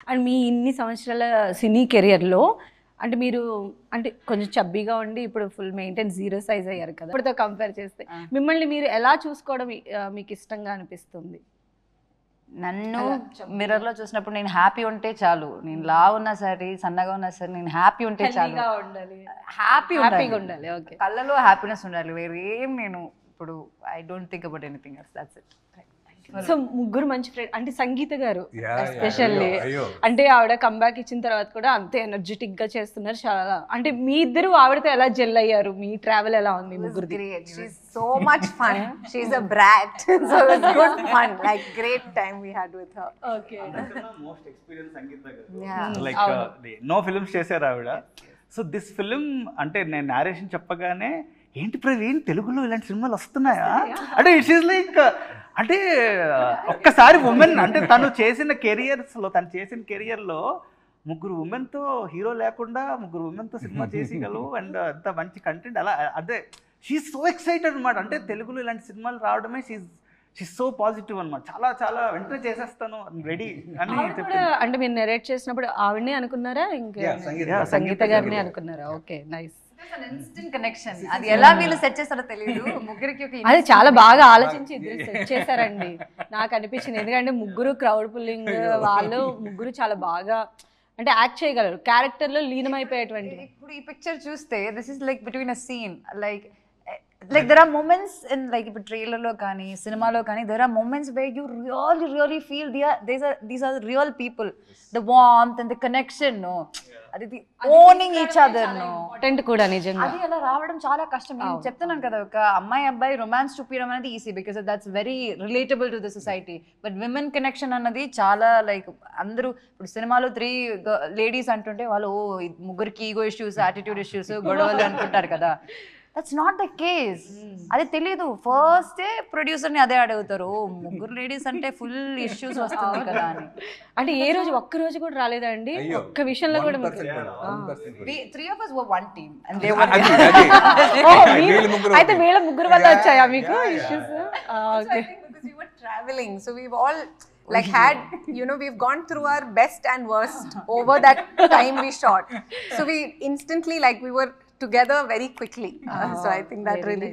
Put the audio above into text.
And మీ ఇన్ని సంవత్సరాల సినీ కెరియర్లో అంటే మీరు అంటే కొంచెం చబ్బీగా ఉండి ఇప్పుడు ఫుల్ మెయింటైన్ 0 సైజ్ అయ్యారు కదా, ఇప్పుడుతో కంపేర్ చేస్తే మిమ్మల్ని మీరు ఎలా చూసుకోవడం మీకు ఇష్టంగా అనిపిస్తుంది? నన్ను మిర్రర్లో చూసినప్పుడు నేను హ్యాపీ ఉంటే చాలు. నేను లావు ఉన్నా సరే సన్నగా ఉన్నా సరే నేను హ్యాపీ ఉంటే చాలు. హ్యాపీగా ఉండాలి. ఓకే, కళ్ళలో హ్యాపీనెస్ ఉండాలి. వేరే ఏం నేను ఇప్పుడు I don't think about anything else. That's it. So ముగ్గురు మంచి ఫ్రెండ్ అంటే సంగీత గారు ఎస్పెషల్లీ అంటే ఆవిడ కంబ్యాక్ ఇచ్చిన తర్వాత కూడా అంతే ఎనర్జెటిక్ గా చేస్తున్నారు చాలా. అంటే మీ ఇద్దరు ఆవిడతో ఎలా జెల్ అయ్యారు? మీ ట్రావెల్ ఎలా ఉంది ముగ్గురు? She's so much fun. She's a brat. So it was good fun. Like great time we had with her. Okay. Most experienced సంగీత గారు. Yeah. Like no films చేశారు ఆవిడ. సో దిస్ ఫిలిం అంటే నేను narration చెప్పగానే ఏంటి ప్రవీణ్ తెలుగులో ఇలాంటి సినిమాలు వస్తున్నాయా అంటే ఇట్స్ ఈస్ లైక్ అంటే ఒక్కసారి ఉమెన్ అంటే తను చేసిన కెరియర్లో ముగ్గురు ఉమెన్తో హీరో లేకుండా ముగ్గురు ఉమెన్తో సినిమా చేసిగలవు అండ్ అంత మంచి కంటెంట్ అలా అదే షీఈ్ సో ఎక్సైటెడ్ అనమాట. అంటే తెలుగులో ఇలాంటి సినిమాలు రావడమే షీఈ్ సో పాజిటివ్ అనమాట. చాలా చాలా వెంటనే చేసేస్తాను రెడీ అని చెప్పి. అంటే మీరు నెరేట్ చేసినప్పుడు ఆవిడనే అనుకున్నారా ఇంకా సంగీత గారిని అనుకున్నారా? Okay, nice. Instant connection. అది ఎలా వీళ్ళు సెట్ చేస్తారో తెలియదు. ముగ్గురికి అది చాలా బాగా ఆలోచించి ఇద్దరు సెట్ చేశారండి నాకు అనిపించింది. ఎందుకంటే ముగ్గురు క్రౌడ్ పుల్లింగ్ వాళ్ళు ముగ్గురు చాలా బాగా అంటే యాక్ట్ చేయగలరు, క్యారెక్టర్ లో లీనమైపోయేటువంటి. ఇప్పుడు ఈ పిక్చర్ చూస్తే this is like between a scene like there are moments in like ఇప్పుడు ట్రైలర్ లో కానీ సినిమాలో కానీ there are moments where you really feel these are real people, the warmth and the connection, no, అది owning each other, no, important కూడా నిజంగా. అది అలా రావడం చాలా కష్టం. నేను చెప్తున్నాను కదా, ఒక అమ్మాయి అబ్బాయి రొమాన్స్ చూపించడం అనేది easy because that's very relatable to the society. But women connection అన్నది చాలా లైక్ అందరూ ఇప్పుడు సినిమాలో 3 లేడీస్ అంటుంటే వాళ్ళు ముగ్గురికి ఈగో ఇష్యూస్, యాటిట్యూడ్ ఇష్యూస్, గొడవలు అనుకుంటారు కదా. That's not the case. అది తెలీదు. ఫస్టే ప్రొడ్యూసర్ని అదే అడుగుతారు, ముగ్గురు లేడీస్ అంటే ఫుల్ ఇష్యూస్ వస్తుంది కదా అని. అంటే ఏ రోజు ఒక్క రోజు కూడా రాలేదండి ఒక్క విషయంలో కూడా? 3 of us were one team and they అయితే వీళ్ళ ముగ్గురు వల్ల వచ్చాయా మీకు issues? Okay. Because we were traveling, so we've all like had, you know, we've gone through our best and worst over that time we shot. So we instantly like we were together very quickly. So I think that really helped.